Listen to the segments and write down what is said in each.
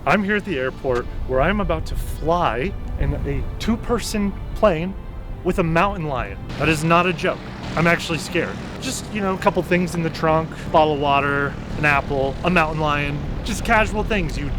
I'm here at the airport where I'm about to fly in a 2-person plane with a mountain lion. That is not a joke. I'm actually scared. Just, a couple things in the trunk, bottle of water, an apple, a mountain lion, just casual things you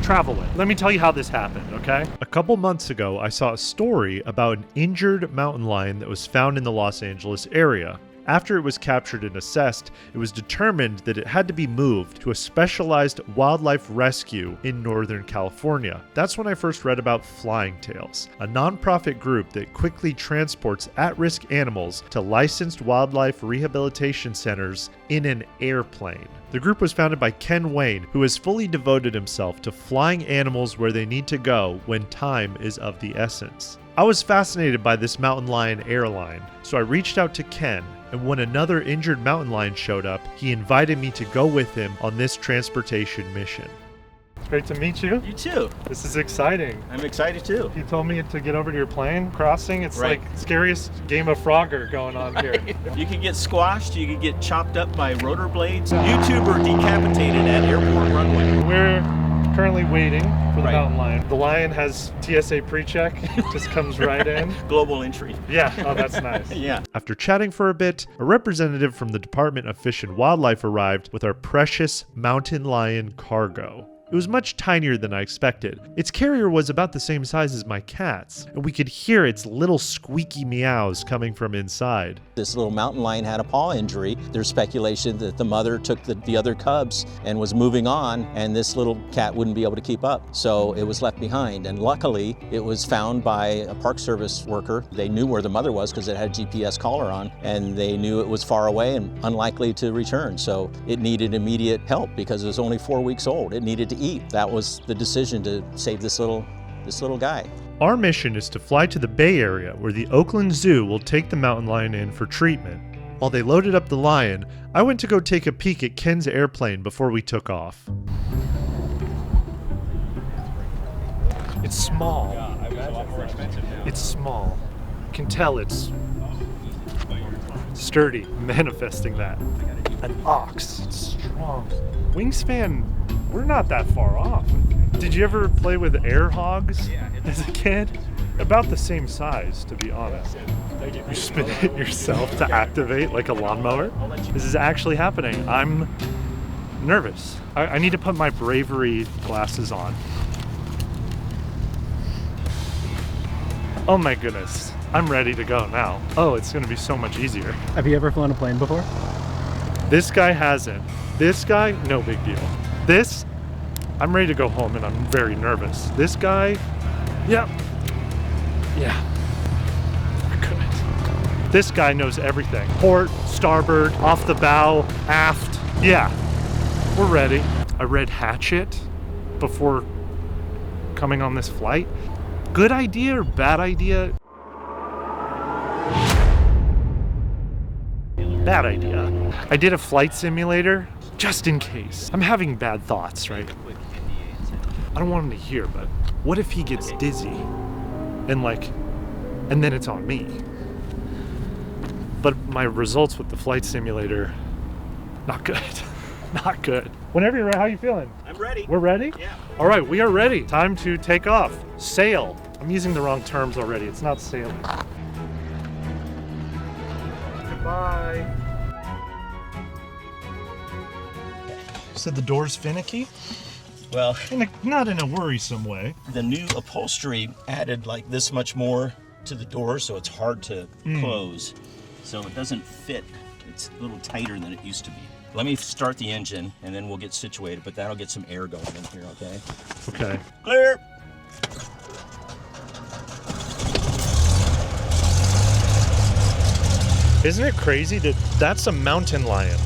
travel with. Let me tell you how this happened, okay? A couple months ago, I saw a story about an injured mountain lion that was found in the Los Angeles area. After it was captured and assessed, it was determined that it had to be moved to a specialized wildlife rescue in Northern California. That's when I first read about Flying Tails, a nonprofit group that quickly transports at-risk animals to licensed wildlife rehabilitation centers in an airplane. The group was founded by Ken Wayne, who has fully devoted himself to flying animals where they need to go when time is of the essence. I was fascinated by this mountain lion airline, so I reached out to Ken, and when another injured mountain lion showed up, he invited me to go with him on this transportation mission. It's great to meet you. You too. This is exciting. I'm excited too. You told me to get over to your plane crossing. It's right. Like scariest game of Frogger going on here. You could get squashed, you could get chopped up by rotor blades. YouTuber decapitated at airport runway. We're currently waiting for the right. mountain lion. The lion has TSA pre-check, just comes right in. Global entry. Yeah, oh that's nice. Yeah. After chatting for a bit, a representative from the Department of Fish and Wildlife arrived with our precious mountain lion cargo. It was much tinier than I expected. Its carrier was about the same size as my cat's, and we could hear its little squeaky meows coming from inside. This little mountain lion had a paw injury. There's speculation that the mother took the other cubs and was moving on, and this little cat wouldn't be able to keep up. So it was left behind, and luckily it was found by a Park Service worker. They knew where the mother was because it had a GPS collar on, and they knew it was far away and unlikely to return. So it needed immediate help because it was only 4 weeks old. It needed to eat. That was the decision to save this little guy. Our mission is to fly to the Bay Area where the Oakland Zoo will take the mountain lion in for treatment. While they loaded up the lion, I went to go take a peek at Ken's airplane before we took off. It's small. It's small. You can tell it's sturdy, manifesting that. An ox, it's strong. Wingspan, we're not that far off. Did you ever play with air hogs as a kid? About the same size, to be honest. You spin it yourself to activate like a lawnmower. This is actually happening. I'm nervous. I need to put my bravery glasses on. Oh my goodness. I'm ready to go now. Oh, it's gonna be so much easier. Have you ever flown a plane before? This guy hasn't. This guy, no big deal. This, I'm ready to go home and I'm very nervous. This guy, yeah. We're good. This guy knows everything. Port, starboard, off the bow, aft. Yeah, we're ready. I read Hatchet before coming on this flight. Good idea or bad idea? Bad idea. I did a flight simulator just in case. I'm having bad thoughts, right? I don't want him to hear, but what if he gets dizzy and then it's on me? But my results with the flight simulator, not good. Not good. Whenever you're ready, how you feeling? I'm ready. We're ready? Yeah. All right, we are ready. Time to take off. Sail. I'm using the wrong terms already. It's not sailing. Goodbye. Said the door's finicky? Well, Not in a worrisome way. the new upholstery added like this much more to the door, so it's hard to close. So it doesn't fit. It's a little tighter than it used to be. Let me start the engine and then we'll get situated, but that'll get some air going in here, okay? Okay. Clear! Isn't it crazy that that's a mountain lion?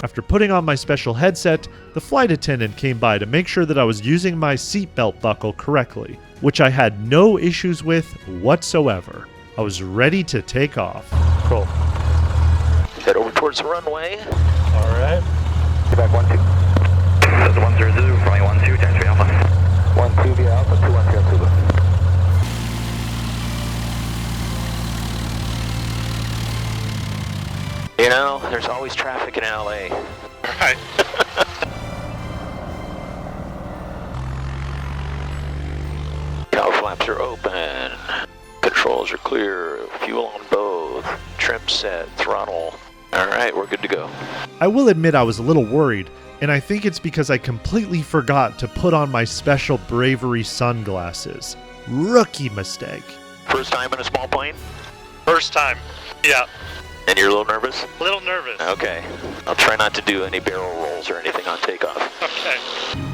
After putting on my special headset, the flight attendant came by to make sure that I was using my seatbelt buckle correctly, which I had no issues with whatsoever. I was ready to take off. Cool. Head over towards the runway. All right. Get back 1-2. That's 1-0, flying 1-2, 10-3 Alpha. 1-2 via Alpha, 2-1 via Alpha. You know, there's always traffic in LA. All right. flaps are open. Controls are clear. Fuel on both. Trim set. Throttle. All right, we're good to go. I will admit I was a little worried, and I think it's because I completely forgot to put on my special Bravery sunglasses. Rookie mistake. First time in a small plane? First time. Yeah. And you're a little nervous? A little nervous. Okay. I'll try not to do any barrel rolls or anything on takeoff. Okay.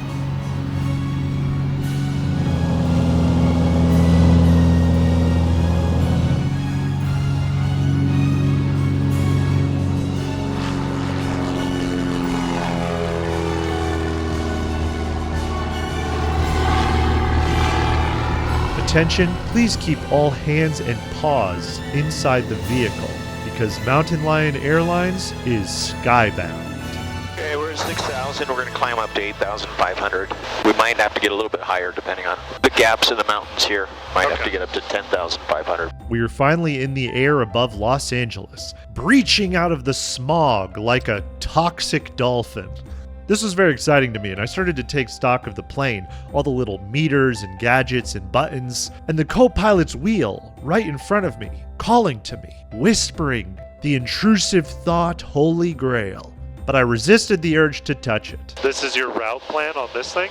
Attention, please keep all hands and paws inside the vehicle because Mountain Lion Airlines is skybound. Okay, we're at 6,000. We're going to climb up to 8,500. We might have to get a little bit higher depending on the gaps in the mountains here. Might have to get up to 10,500. We are finally in the air above Los Angeles, breaching out of the smog like a toxic dolphin. This was very exciting to me, and I started to take stock of the plane, all the little meters and gadgets and buttons, and the co-pilot's wheel right in front of me, calling to me, whispering the intrusive thought holy grail. But I resisted the urge to touch it. This is your route plan on this thing?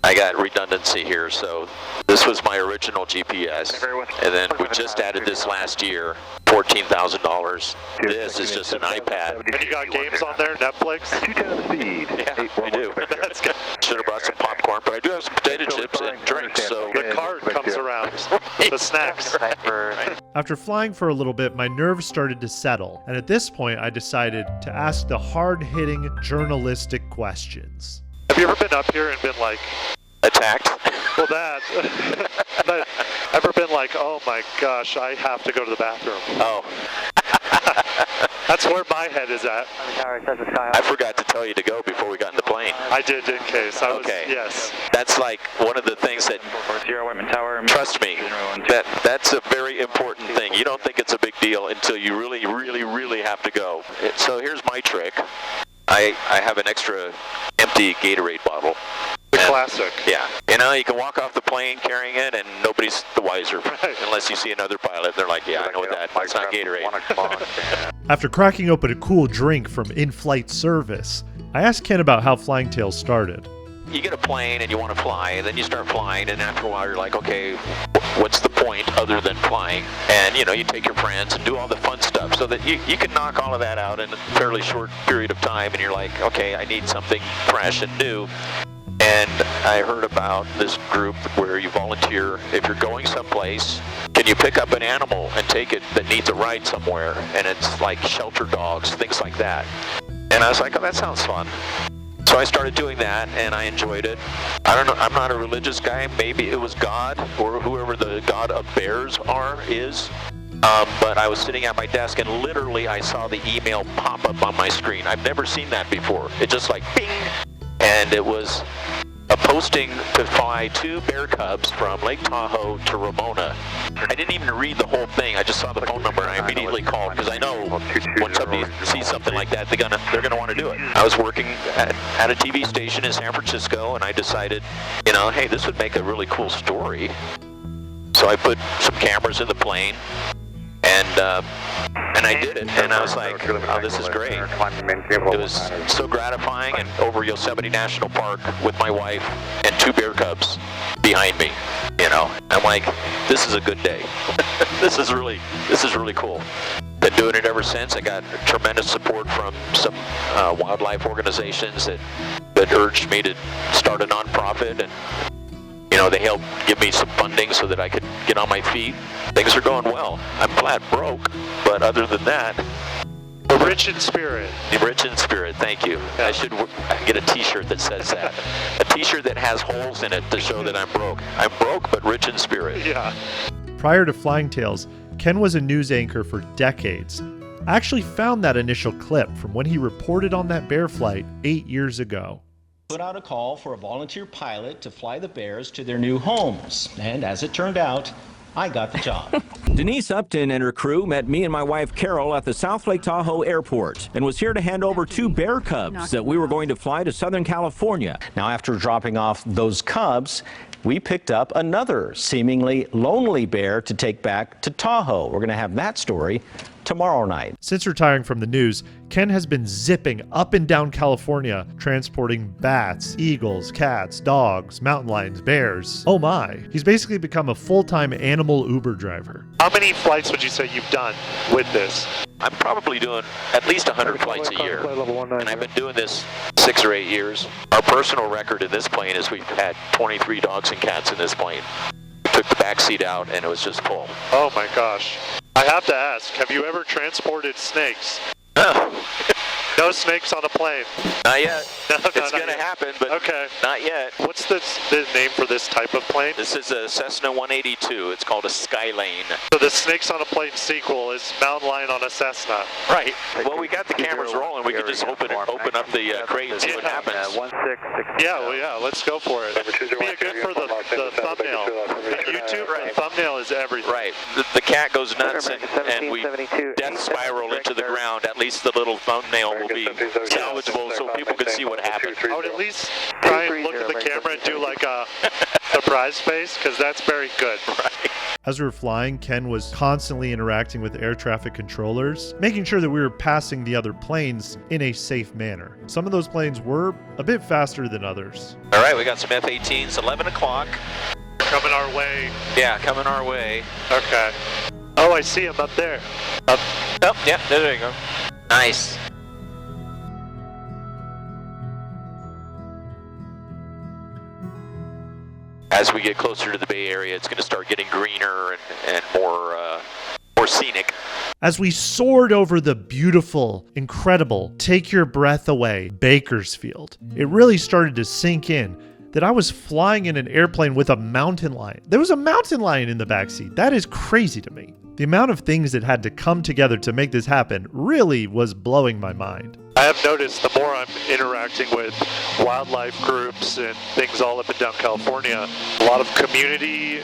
I got redundancy here, so this was my original GPS, and then we just added this last year, $14,000. This is just an iPad. And you got games on there, Netflix? 210 speed. Yeah, I do. That's good. Should have brought some popcorn, but I do have some potato chips and drinks, so... The cart comes around. The snacks. After flying for a little bit, my nerves started to settle, and at this point I decided to ask the hard-hitting journalistic questions. Have you ever been up here and been like... Attacked? Well, that. But ever been like, oh my gosh, I have to go to the bathroom? Oh. That's where my head is at. I forgot to tell you to go before we got in the plane. I did in case. Okay. Yes. That's like one of the things that, trust me, that's a very important thing. You don't think it's a big deal until you really, really, really have to go. So here's my trick. I have an extra empty Gatorade bottle. The classic. Yeah. You know, you can walk off the plane carrying it and nobody's the wiser. Right. Unless you see another pilot. They're like, yeah, I know what that. That's not Gatorade. After cracking open a cool drink from in-flight service, I asked Ken about how Flying Tails started. You get a plane and you want to fly, and then you start flying, and after a while you're like, okay, what's the point other than flying? And, you know, you take your friends and do all the fun stuff so that you can knock all of that out in a fairly short period of time, and you're like, okay, I need something fresh and new. And I heard about this group where you volunteer if you're going someplace. Can you pick up an animal and take it that needs a ride somewhere? And it's like shelter dogs, things like that. And I was like, oh, that sounds fun. So I started doing that, and I enjoyed it. I don't know, I'm not a religious guy. Maybe it was God or whoever the God of bears is. But I was sitting at my desk, and literally I saw the email pop up on my screen. I've never seen that before. It just like, bing! And it was a posting to fly 2 bear cubs from Lake Tahoe to Ramona. I didn't even read the whole thing. I just saw the phone number and I immediately called because I know when somebody sees something like that, they're gonna want to do it. I was working at a TV station in San Francisco, and I decided, you know, hey, this would make a really cool story. So I put some cameras in the plane, and I did it, and I was like, oh, this is great. It was so gratifying, and over Yosemite National Park with my wife and 2 bear cubs behind me, you know. I'm like, this is a good day. This is really cool. Been doing it ever since. I got tremendous support from some wildlife organizations that urged me to start a nonprofit, and you know, they helped give me some funding so that I could get on my feet. Things are going well. I'm flat broke, but other than that... Rich in spirit. Rich in spirit, thank you. Yeah. I should get a t-shirt that says that. A t-shirt that has holes in it to show that I'm broke. I'm broke, but rich in spirit. Yeah. Prior to Flying Tails, Ken was a news anchor for decades. I actually found that initial clip from when he reported on that bear flight 8 years ago. Put out a call for a volunteer pilot to fly the bears to their new homes, and as it turned out, I got the job. Denise Upton and her crew met me and my wife Carol at the South Lake Tahoe Airport and was here to hand over 2 bear cubs that we were going to fly to Southern California. Now, after dropping off those cubs, we picked up another seemingly lonely bear to take back to Tahoe. We're going to have that story tomorrow night. Since retiring from the news, Ken has been zipping up and down California, transporting bats, eagles, cats, dogs, mountain lions, bears. Oh my. He's basically become a full-time animal Uber driver. How many flights would you say you've done with this? I'm probably doing at least 100 flights a year, and I've been doing this 6 or 8 years. Our personal record in this plane is we've had 23 dogs and cats in this plane. We took the back seat out, and it was just full. Oh my gosh. I have to ask, have you ever transported snakes? No. No snakes on a plane? Not yet. No, it's going to happen, but okay. Not yet. What's the name for this type of plane? This is a Cessna 182. It's called a Skylane. So the Snakes on a Plane sequel is Mountain Lion on a Cessna. Right. Well, we got the cameras rolling. We could just open up the crate and see what happens. Yeah, well, yeah, let's go for it. Be good for the thumbnail. YouTube, right. The thumbnail is everything. Right. The cat goes nuts, and we death spiral into the ground. At least the little thumbnail will be salvageable so people can see what happened. I would at least try and look at the camera and do like a surprise face, because that's very good. Right. As we were flying, Ken was constantly interacting with air traffic controllers, making sure that we were passing the other planes in a safe manner. Some of those planes were a bit faster than others. All right, we got some F-18s, 11 o'clock. Coming our way. Yeah, coming our way. Okay. Oh, I see him up there. Up. Oh, yeah, there you go. Nice. As we get closer to the Bay Area, it's going to start getting greener and more scenic. As we soared over the beautiful, incredible, take your breath away Bakersfield, it really started to sink in that I was flying in an airplane with a mountain lion. There was a mountain lion in the backseat. That is crazy to me. The amount of things that had to come together to make this happen really was blowing my mind. I have noticed the more I'm interacting with wildlife groups and things all up and down California, a lot of community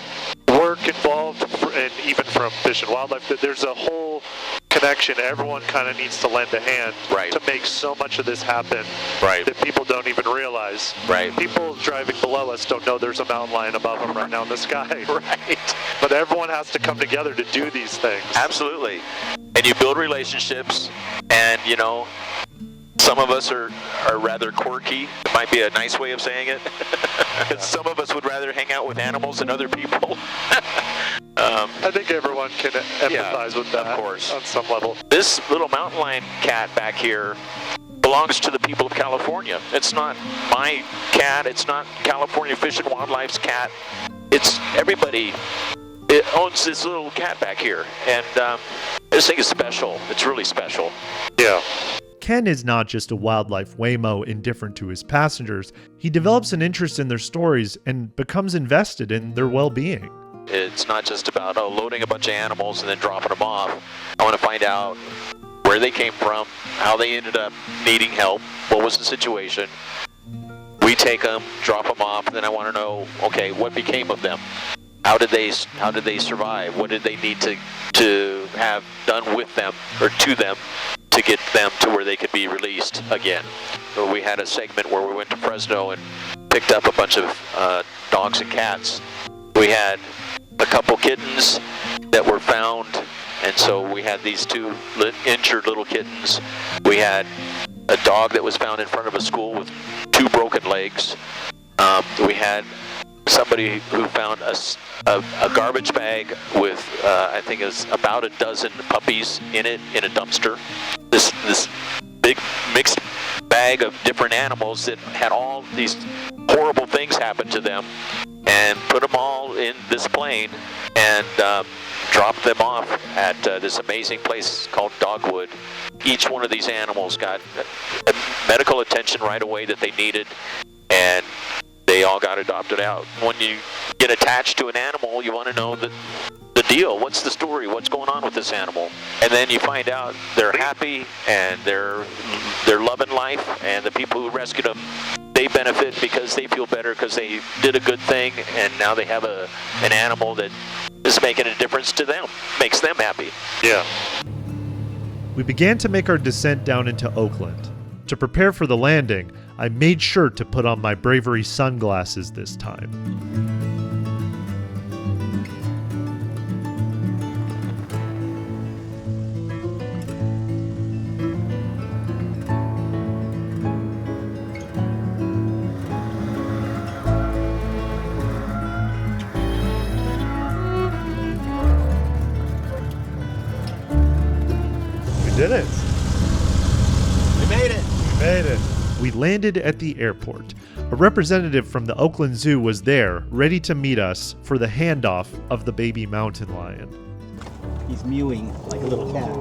work involved, and even from Fish and Wildlife, that there's a whole connection. Everyone kind of needs to lend a hand to make so much of this happen that people don't even realize. Right. People driving below us don't know there's a mountain lion above them right now in the sky. Right. But everyone has to come together to do these things. Absolutely. And you build relationships, and you know, some of us are rather quirky. It might be a nice way of saying it. Some of us would rather hang out with animals than other people. I think everyone can empathize with that, of course, on some level. This little mountain lion cat back here belongs to the people of California. It's not my cat. It's not California Fish and Wildlife's cat. It's everybody. It owns this little cat back here, and this thing is special. It's really special. Yeah. Ken is not just a wildlife waymo indifferent to his passengers. He develops an interest in their stories and becomes invested in their well-being. It's not just about loading a bunch of animals and then dropping them off. I want to find out where they came from, how they ended up needing help, what was the situation. We take them, drop them off, and then I want to know, okay, what became of them? How did they survive? What did they need to have done with them or to them to get them to where they could be released again? So we had a segment where we went to Fresno and picked up a bunch of dogs and cats. We had a couple kittens that were found, and so we had these 2 injured little kittens. We had a dog that was found in front of a school with 2 broken legs. We had somebody who found a garbage bag with I think it was about a dozen puppies in it in a dumpster. This big mixed bag of different animals that had all these horrible things happen to them, and put them all in this plane and dropped them off at this amazing place called Dogwood. Each one of these animals got medical attention right away that they needed, and they all got adopted out. When you get attached to an animal, you want to know the deal. What's the story? What's going on with this animal? And then you find out they're happy and they're loving life, and the people who rescued them, they benefit because they feel better because they did a good thing, and now they have an animal that is is making a difference to them, makes them happy. Yeah. We began to make our descent down into Oakland. To prepare for the landing, I made sure to put on my Bravery sunglasses this time. We did it. We made it. We made it. We landed at the airport. A representative from the Oakland Zoo was there, ready to meet us for the handoff of the baby mountain lion. He's mewing like a little cat.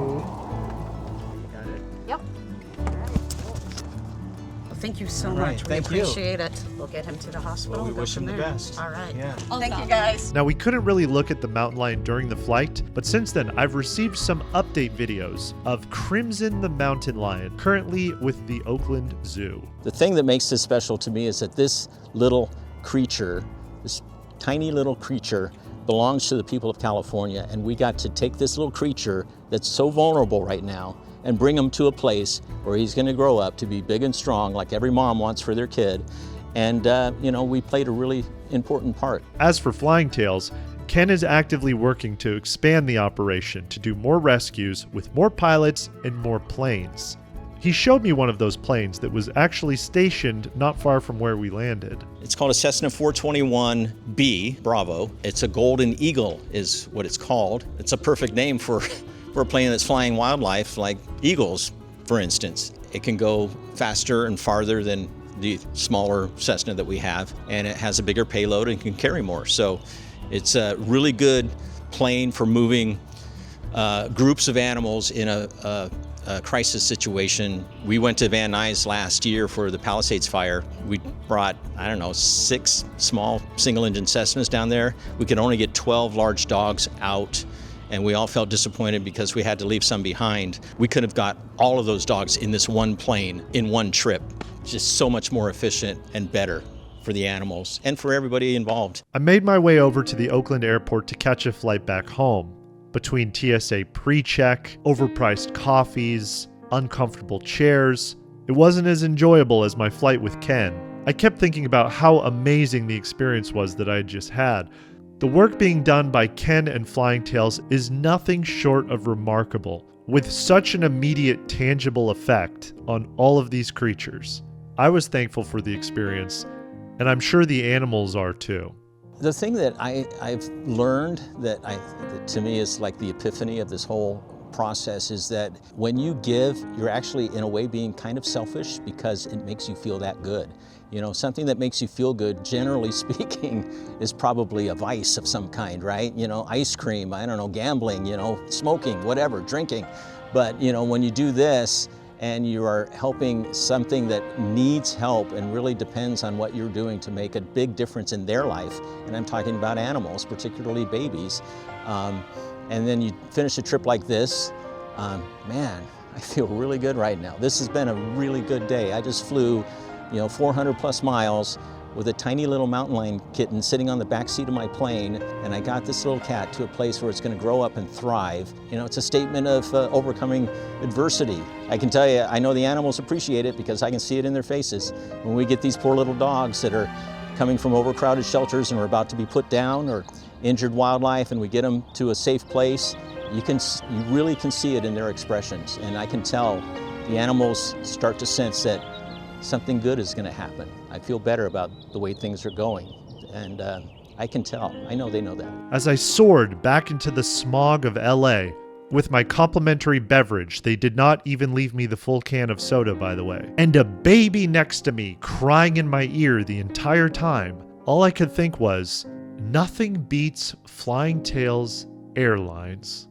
Got it. Yep. Well, thank you so All right, much. We thank you. appreciate it. We'll get him to the hospital. Well, we and go wish from him the there. best. All right. Yeah. Thank you, guys. Now, we couldn't really look at the mountain lion during the flight, but since then, I've received some update videos of Crimson the mountain lion, currently with the Oakland Zoo. The thing that makes this special to me is that this little creature, this tiny little creature, belongs to the people of California, and we got to take this little creature that's so vulnerable right now and bring him to a place where he's going to grow up to be big and strong like every mom wants for their kid. And, we played a really important part. As for Flying Tails, Ken is actively working to expand the operation to do more rescues with more pilots and more planes. He showed me one of those planes that was actually stationed not far from where we landed. It's called a Cessna 421B Bravo. It's a Golden Eagle is what it's called. It's a perfect name for a plane that's flying wildlife like eagles, for instance. It can go faster and farther than the smaller Cessna that we have, and it has a bigger payload and can carry more. So it's a really good plane for moving groups of animals in a crisis situation. We went to Van Nuys last year for the Palisades fire. We brought, 6 small single-engine Cessnas down there. We could only get 12 large dogs out, and we all felt disappointed because we had to leave some behind. We could have got all of those dogs in this one plane in one trip. Just so much more efficient and better for the animals and for everybody involved. I made my way over to the Oakland airport to catch a flight back home. Between TSA pre-check, overpriced coffees, uncomfortable chairs, it wasn't as enjoyable as my flight with Ken. I kept thinking about how amazing the experience was that I had just had. The work being done by Ken and Flying Tails is nothing short of remarkable, with such an immediate, tangible effect on all of these creatures. I was thankful for the experience, and I'm sure the animals are too. The thing that I've learned that to me is like the epiphany of this whole process is that when you give, you're actually in a way being kind of selfish because it makes you feel that good. Something that makes you feel good, generally speaking, is probably a vice of some kind, right? Ice cream, gambling, smoking, whatever, drinking. But, when you do this, and you are helping something that needs help and really depends on what you're doing to make a big difference in their life, and I'm talking about animals, particularly babies, and then you finish a trip like this, man, I feel really good right now. This has been a really good day. I just flew 400 plus miles with a tiny little mountain lion kitten sitting on the back seat of my plane, and I got this little cat to a place where it's going to grow up and thrive. It's a statement of overcoming adversity. I can tell you, I know the animals appreciate it because I can see it in their faces. When we get these poor little dogs that are coming from overcrowded shelters and are about to be put down, or injured wildlife, and we get them to a safe place, you really can see it in their expressions. And I can tell the animals start to sense that something good is going to happen. I feel better about the way things are going, and I can tell. I know they know that. As I soared back into the smog of LA, with my complimentary beverage, they did not even leave me the full can of soda, by the way, and a baby next to me crying in my ear the entire time, all I could think was, nothing beats Flying Tails Airlines.